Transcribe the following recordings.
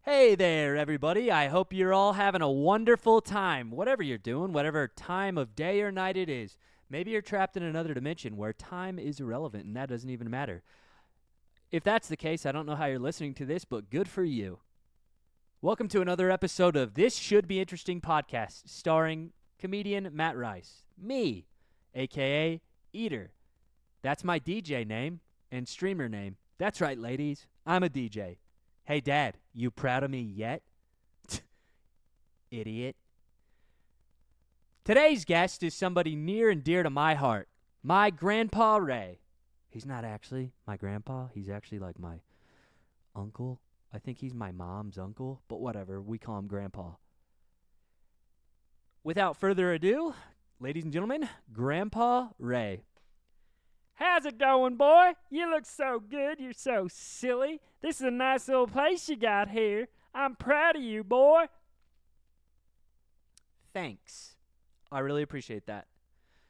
Hey there, everybody. I hope you're all having a wonderful time. Whatever you're doing, whatever time of day or night it is. Maybe you're trapped in another dimension where time is irrelevant and that doesn't even matter. If that's the case, I don't know how you're listening to this, but good for you. Welcome to another episode of This Should Be Interesting podcast, starring comedian Matt Rice. Me, a.k.a. Eater. That's my DJ name and streamer name. That's right, ladies. I'm a DJ. Hey, Dad, you proud of me yet? Idiot. Today's guest is somebody near and dear to my heart. My Grandpa Ray. He's not actually my grandpa. He's actually like my uncle. I think he's my mom's uncle, but whatever. We call him Grandpa. Without further ado, ladies and gentlemen, Grandpa Ray. How's it going, boy? You look so good. You're so silly. This is a nice little place you got here. I'm proud of you, boy. Thanks. I really appreciate that.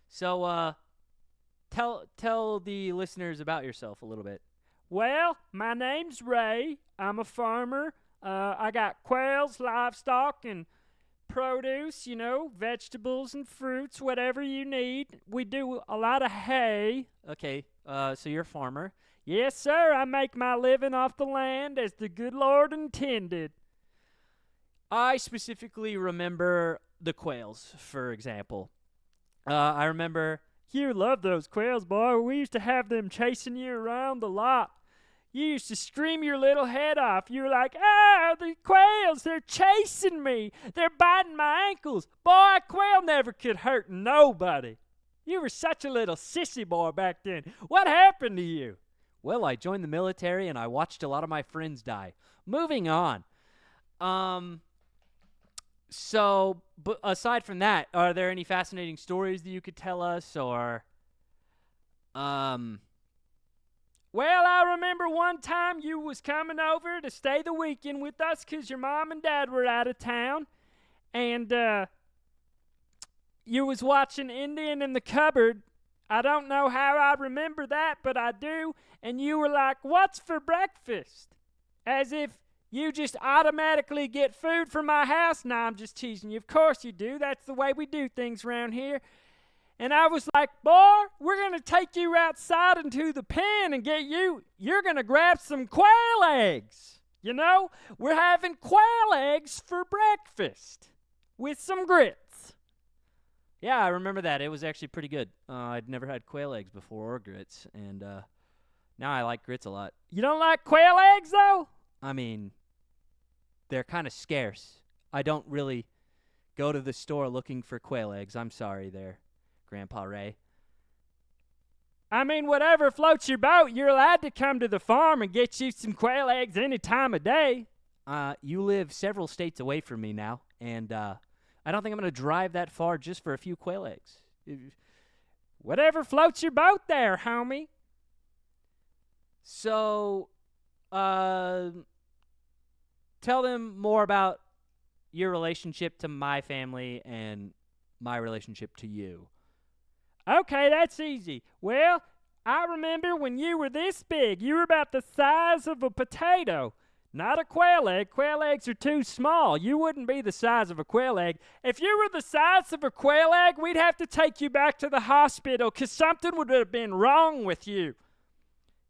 So, tell the listeners about yourself a little bit. Well, my name's Ray. I'm a farmer. I got quails, livestock, and produce, vegetables and fruits, whatever you need. We do a lot of hay. Okay, so you're a farmer. Yes, sir. I make my living off the land as the good Lord intended. I specifically remember the quails, for example. I remember... You love those quails, boy. We used to have them chasing you around the lot. You used to scream your little head off. You were like, the quails, they're chasing me. They're biting my ankles. Boy, a quail never could hurt nobody. You were such a little sissy boy back then. What happened to you? Well, I joined the military and I watched a lot of my friends die. Moving on. So, but aside from that, are there any fascinating stories that you could tell us, or, Well, I remember one time you was coming over to stay the weekend with us because your mom and dad were out of town, and, you was watching Indian in the Cupboard. I don't know how I remember that, but I do, and you were like, "What's for breakfast?" As if you just automatically get food from my house. Nah, I'm just teasing you. Of course you do. That's the way we do things around here. And I was like, "Boy, we're going to take you outside into the pen and you're going to grab some quail eggs. We're having quail eggs for breakfast with some grits." Yeah, I remember that. It was actually pretty good. I'd never had quail eggs before or grits, and now I like grits a lot. You don't like quail eggs, though? I mean, they're kind of scarce. I don't really go to the store looking for quail eggs. I'm sorry there, Grandpa Ray. I mean, whatever floats your boat, you're allowed to come to the farm and get you some quail eggs any time of day. You live several states away from me now, and I don't think I'm going to drive that far just for a few quail eggs. Whatever floats your boat there, homie. So, tell them more about your relationship to my family and my relationship to you. Okay, that's easy. Well, I remember when you were this big. You were about the size of a potato. Not a quail egg. Quail eggs are too small. You wouldn't be the size of a quail egg. If you were the size of a quail egg, we'd have to take you back to the hospital because something would have been wrong with you.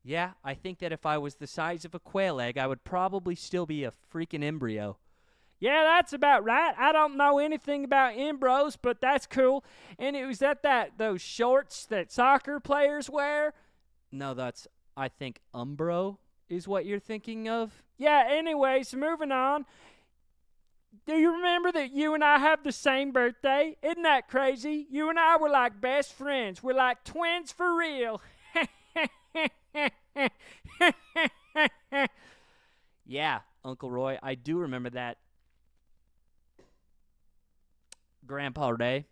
Yeah, I think that if I was the size of a quail egg, I would probably still be a freaking embryo. Yeah, that's about right. I don't know anything about embryos, but that's cool. And it was those shorts that soccer players wear. No, that's, I think, umbro is what you're thinking of. Yeah, anyways, moving on. Do you remember that you and I have the same birthday? Isn't that crazy? You and I were like best friends. We're like twins for real. Yeah, Uncle Roy, I do remember that. Grandpa Ray,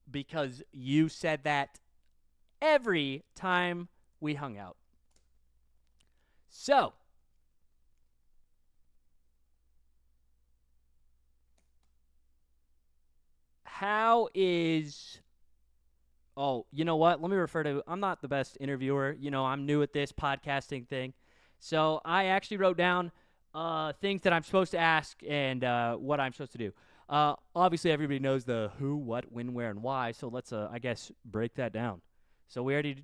because you said that every time we hung out. So, how is... Oh, you know what? Let me refer to... I'm not the best interviewer. I'm new at this podcasting thing. So I actually wrote down things that I'm supposed to ask and what I'm supposed to do. Obviously, everybody knows the who, what, when, where, and why. So let's, I guess, break that down. So we already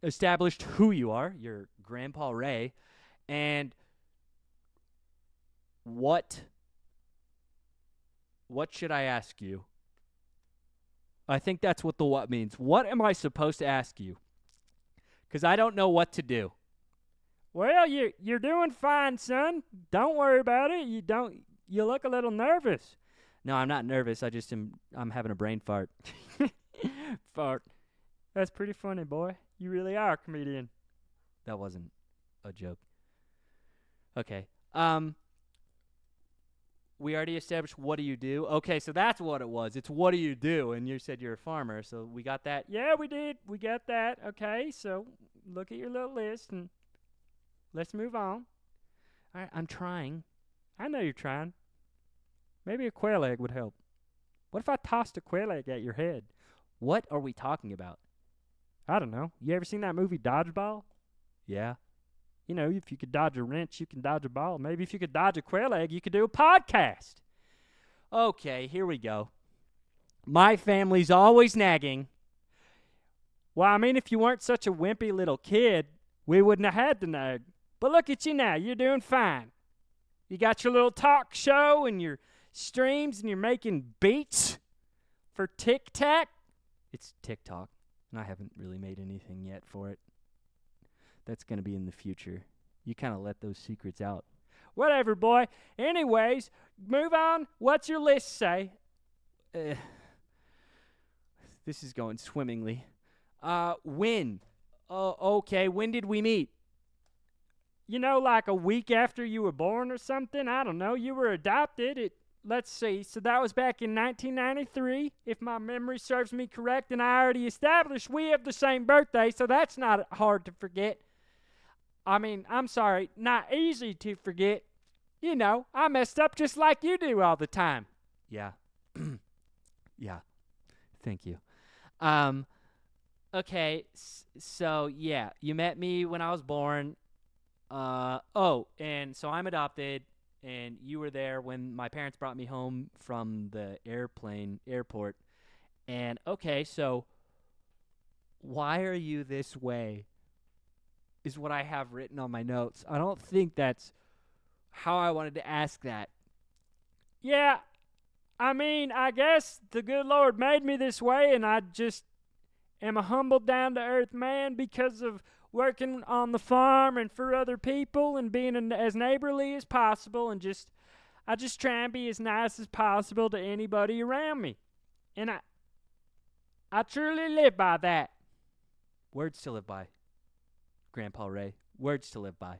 established who you are. You're Grandpa Ray, and what should I ask you? I think that's what the what means. What am I supposed to ask you? Because I don't know what to do. Well, you're doing fine, son. Don't worry about it. You look a little nervous. No, I'm not nervous. I'm having a brain fart. Fart. That's pretty funny, boy. You really are a comedian. That wasn't a joke. Okay. We already established what do you do. Okay, so that's what it was. It's what do you do, and you said you're a farmer, so we got that. Yeah, we did. We got that. Okay, so look at your little list and let's move on. All right, I'm trying. I know you're trying. Maybe a quail egg would help. What if I tossed a quail egg at your head? What are we talking about? I don't know. You ever seen that movie Dodgeball? Yeah. You know, if you could dodge a wrench, you can dodge a ball. Maybe if you could dodge a quail egg, you could do a podcast. Okay, here we go. My family's always nagging. Well, I mean, if you weren't such a wimpy little kid, we wouldn't have had to nag. But look at you now. You're doing fine. You got your little talk show and your streams and you're making beats for TikTok. It's TikTok, and I haven't really made anything yet for it. That's going to be in the future. You kind of let those secrets out. Whatever, boy. Anyways, move on. What's your list say? This is going swimmingly. When? Okay, when did we meet? You know, like a week after you were born or something? I don't know. You were adopted. Let's see. So that was back in 1993, if my memory serves me correct. And I already established we have the same birthday, so that's not hard to forget. I mean, I'm sorry, not easy to forget. You know, I messed up just like you do all the time. Yeah. Yeah. Thank you. Okay, so yeah, you met me when I was born. And so I'm adopted, and you were there when my parents brought me home from the airport. And okay, so why are you this way? Is what I have written on my notes. I don't think that's how I wanted to ask that. Yeah, I mean, I guess the good Lord made me this way, and I just am a humble, down-to-earth man because of working on the farm and for other people and being as neighborly as possible, and I just try and be as nice as possible to anybody around me. And I truly live by that. Words to live by. Grandpa Ray. Words to live by.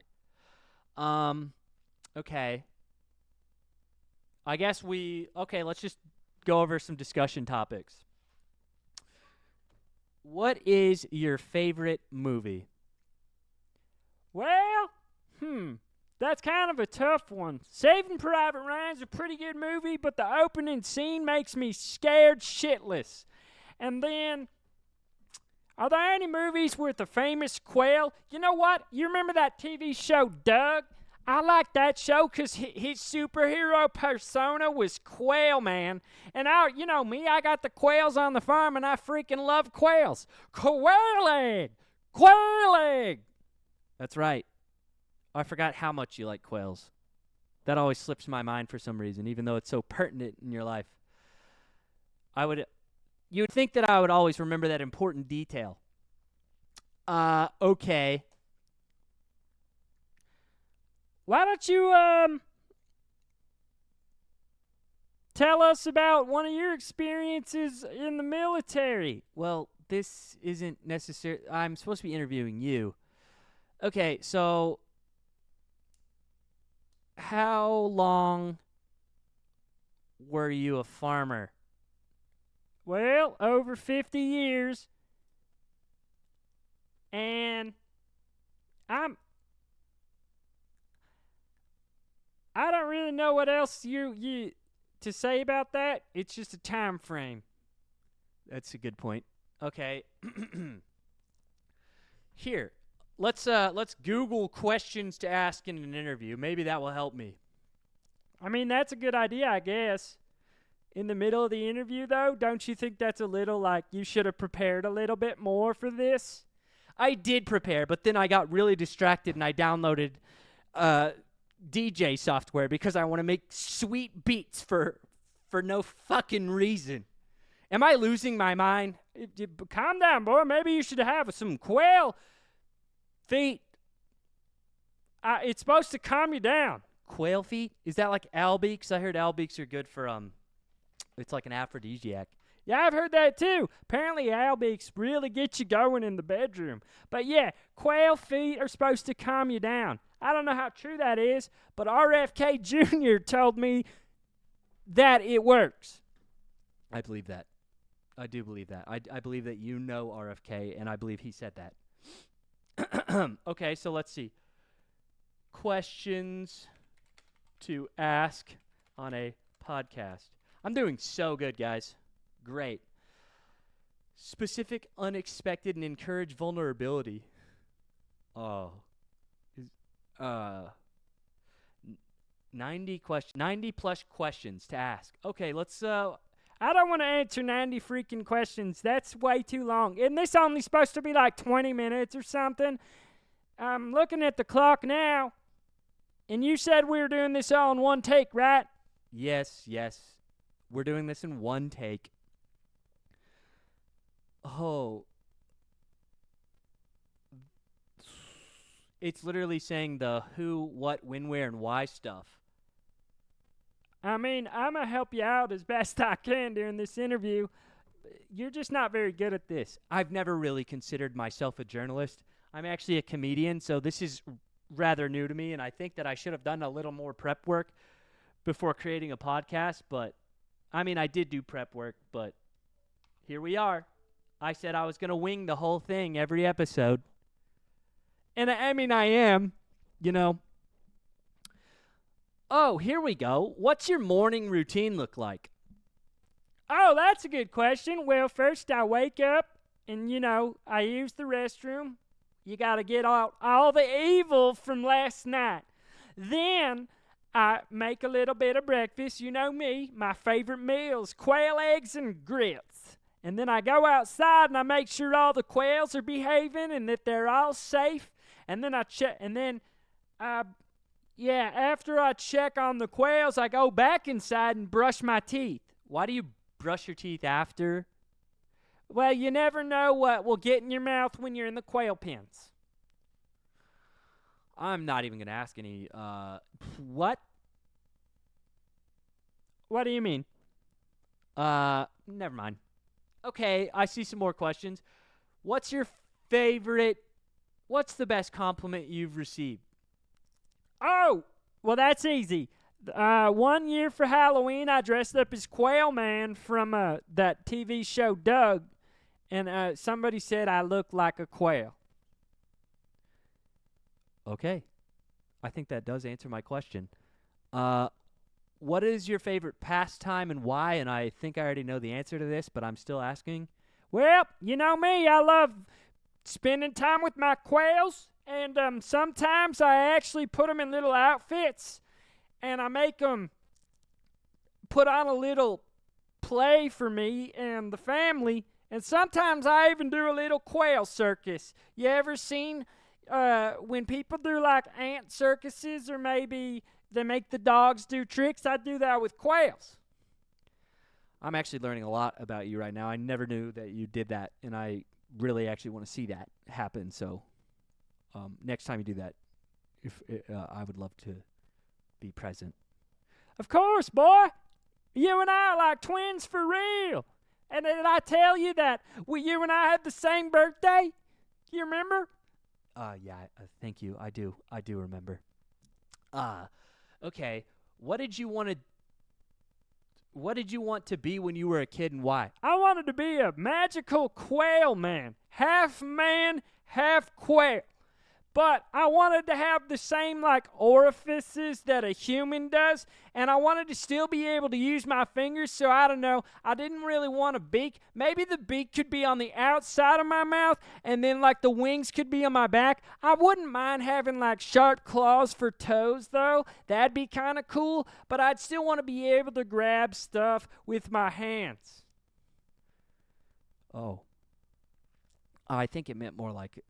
Okay. I guess let's just go over some discussion topics. What is your favorite movie? Well, that's kind of a tough one. Saving Private Ryan's a pretty good movie, but the opening scene makes me scared shitless. And then, are there any movies with a famous quail? You know what? You remember that TV show, Doug? I like that show because his superhero persona was Quail Man. And you know me, I got the quails on the farm, and I freaking love quails. Quail egg! Quail egg! That's right. I forgot how much you like quails. That always slips my mind for some reason, even though it's so pertinent in your life. You would think that I would always remember that important detail. Okay. Why don't you, tell us about one of your experiences in the military? Well, this isn't necessary. I'm supposed to be interviewing you. Okay, so how long were you a farmer? Well, over 50 years. And I don't really know what else you to say about that. It's just a time frame. That's a good point. Okay. Here, let's Google questions to ask in an interview. Maybe that will help me. I mean, that's a good idea, I guess. In the middle of the interview, though, don't you think that's a little like you should have prepared a little bit more for this? I did prepare, but then I got really distracted and I downloaded DJ software because I want to make sweet beats for no fucking reason. Am I losing my mind? Calm down, boy. Maybe you should have some quail feet. It's supposed to calm you down. Quail feet? Is that like albeeks? I heard albeeks are good for it's like an aphrodisiac. Yeah, I've heard that too. Apparently, albeeks really get you going in the bedroom. But yeah, quail feet are supposed to calm you down. I don't know how true that is, but RFK Jr. told me that it works. I believe that. I do believe that. I believe that you know RFK, and I believe he said that. Okay, so let's see. Questions to ask on a podcast. I'm doing so good, guys. Great. Specific, unexpected, and encourage vulnerability. Oh. 90 plus questions to ask. Okay, let's I don't want to answer 90 freaking questions. That's way too long. Isn't this only supposed to be like 20 minutes or something? I'm looking at the clock now. And you said we were doing this all in one take, right? Yes. We're doing this in one take. Oh. It's literally saying the who, what, when, where, and why stuff. I mean, I'm going to help you out as best I can during this interview. You're just not very good at this. I've never really considered myself a journalist. I'm actually a comedian, so this is rather new to me, and I think that I should have done a little more prep work before creating a podcast, but, I mean, I did do prep work, but here we are. I said I was going to wing the whole thing every episode. And, I mean, I am, you know. Oh, here we go. What's your morning routine look like? Oh, that's a good question. Well, first I wake up and, I use the restroom. You got to get out all the evil from last night. Then I make a little bit of breakfast. You know me, my favorite meals, quail eggs and grits. And then I go outside and I make sure all the quails are behaving and that they're all safe. And then I check, and then, after I check on the quails, I go back inside and brush my teeth. Why do you brush your teeth after? Well, you never know what will get in your mouth when you're in the quail pens. I'm not even going to ask any, what? What do you mean? Never mind. Okay, I see some more questions. What's the best compliment you've received? Oh, well, that's easy. 1 year for Halloween, I dressed up as Quail Man from that TV show Doug, and somebody said I looked like a quail. Okay. I think that does answer my question. What is your favorite pastime and why? And I think I already know the answer to this, but I'm still asking. Well, you know me, I love spending time with my quails, and sometimes I actually put them in little outfits, and I make them put on a little play for me and the family, and sometimes I even do a little quail circus. You ever seen when people do like ant circuses, or maybe they make the dogs do tricks? I do that with quails. I'm actually learning a lot about you right now. I never knew that you did that, and I really actually want to see that happen. So next time you do that, I would love to be present. Of course, boy. You and I are like twins for real. And did I tell you that you and I had the same birthday? You remember? Yeah, thank you. I do remember. Okay. What did you want to be when you were a kid, and why? I wanted to be a magical quail man. Half quail. but I wanted to have the same like orifices that a human does, and I wanted to still be able to use my fingers. So I don't know, I didn't really want a beak. Maybe the beak could be on the outside of my mouth, and then like the wings could be on my back. I wouldn't mind having like sharp claws for toes though. That'd be kind of cool, but I'd still want to be able to grab stuff with my hands. Oh. I think it meant more like,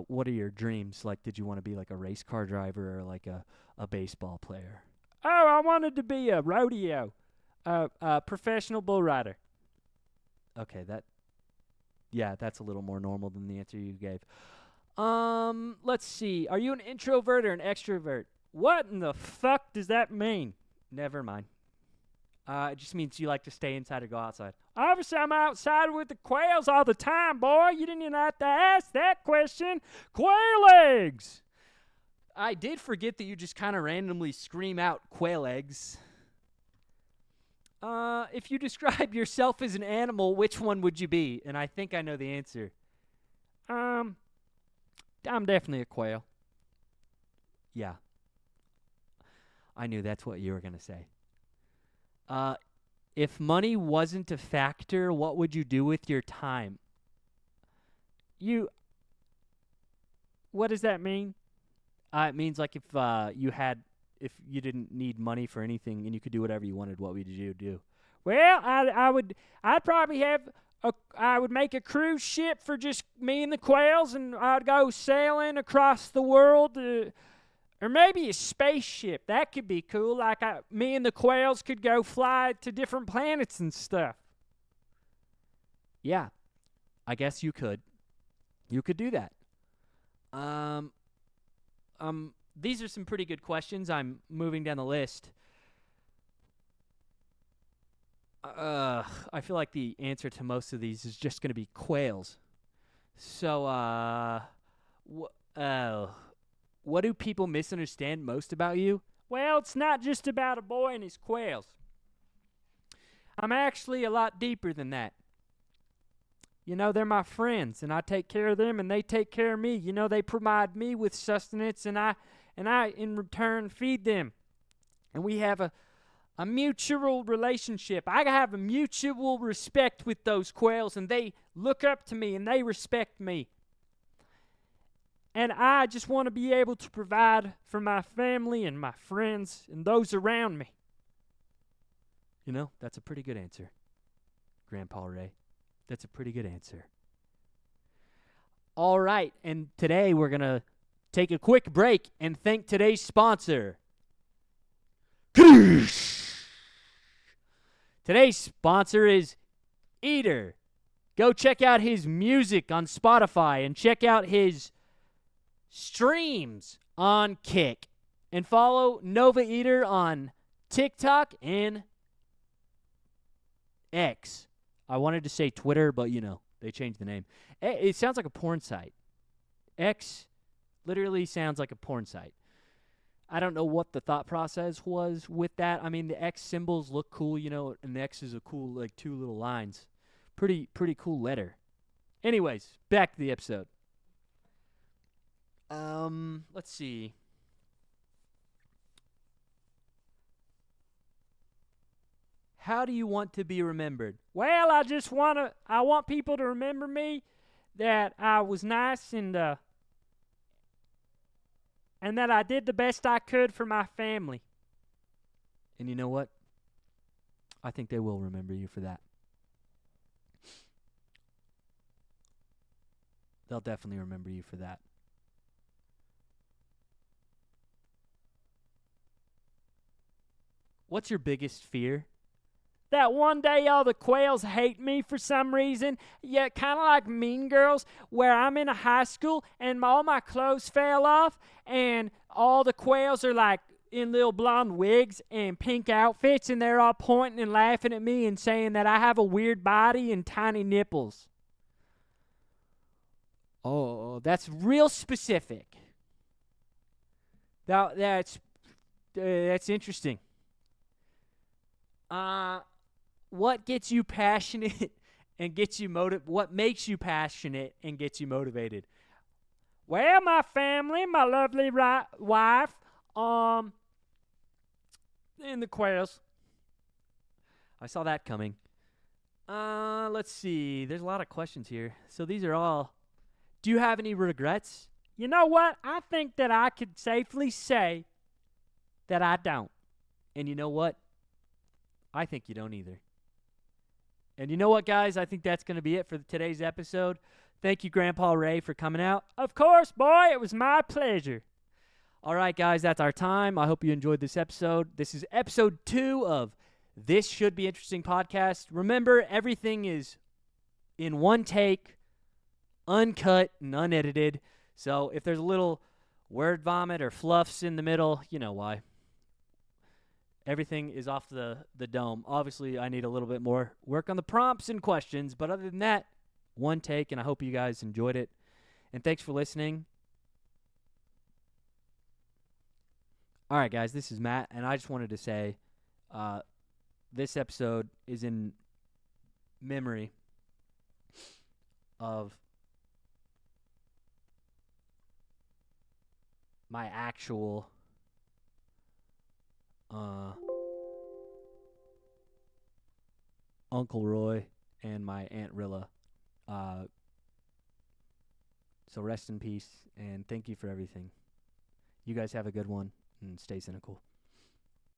what are your dreams? Like, did you want to be like a race car driver or like a baseball player? Oh, I wanted to be a rodeo, a professional bull rider. Okay, that's a little more normal than the answer you gave. Let's see. Are you an introvert or an extrovert? What in the fuck does that mean? Never mind. It just means you like to stay inside or go outside. Obviously, I'm outside with the quails all the time, boy. You didn't even have to ask that question. Quail eggs! I did forget that you just kind of randomly scream out quail eggs. If you describe yourself as an animal, which one would you be? And I think I know the answer. I'm definitely a quail. Yeah. I knew that's what you were going to say. If money wasn't a factor, what would you do with your time? What does that mean? It means like if you didn't need money for anything and you could do whatever you wanted, what would you do? Well, I would make a cruise ship for just me and the quails, and I'd go sailing across the world. Or maybe a spaceship. That could be cool. Like me and the quails could go fly to different planets and stuff. Yeah, I guess you could. You could do that. These are some pretty good questions. I'm moving down the list. I feel like the answer to most of these is just going to be quails. So, what do people misunderstand most about you? Well, it's not just about a boy and his quails. I'm actually a lot deeper than that. You know, they're my friends, and I take care of them, and they take care of me. You know, they provide me with sustenance, and I in return feed them. And we have a mutual relationship. I have a mutual respect with those quails, and they look up to me, and they respect me. And I just want to be able to provide for my family and my friends and those around me. You know, that's a pretty good answer, Grandpa Ray. That's a pretty good answer. All right, and today we're going to take a quick break and thank today's sponsor. Today's sponsor is Eater. Go check out his music on Spotify and check out his streams on Kick. And follow Nova Eater on TikTok and X. I wanted to say Twitter, but you know, they changed the name. It sounds like a porn site. X literally sounds like a porn site. I don't know what the thought process was with that. I mean, the X symbols look cool, you know, and the X is a cool, like, two little lines. Pretty cool letter. Anyways, back to the episode. Let's see. How do you want to be remembered? Well, I want people to remember me that I was nice and that I did the best I could for my family. And you know what? I think they will remember you for that. They'll definitely remember you for that. What's your biggest fear? That one day all the quails hate me for some reason. Yeah, kind of like Mean Girls, where I'm in a high school and all my clothes fell off and all the quails are like in little blonde wigs and pink outfits, and they're all pointing and laughing at me and saying that I have a weird body and tiny nipples. Oh, that's real specific. That's interesting. What gets you passionate and gets you what makes you passionate and gets you motivated? Well, my family, my lovely wife, and the quails. I saw that coming. Let's see. There's a lot of questions here. So these are all. Do you have any regrets? You know what? I think that I could safely say that I don't. And you know what? I think you don't either. And you know what, guys? I think that's going to be it for today's episode. Thank you, Grandpa Ray, for coming out. Of course, boy, it was my pleasure. All right, guys, that's our time. I hope you enjoyed this episode. This is episode 2 of This Should Be Interesting podcast. Remember, everything is in one take, uncut and unedited. So if there's a little word vomit or fluffs in the middle, you know why. Everything is off the dome. Obviously, I need a little bit more work on the prompts and questions, but other than that, one take, and I hope you guys enjoyed it. And thanks for listening. All right, guys, this is Matt, and I just wanted to say this episode is in memory of my actual Uncle Roy and my Aunt Rilla. So rest in peace, and thank you for everything. You guys have a good one, and stay cynical.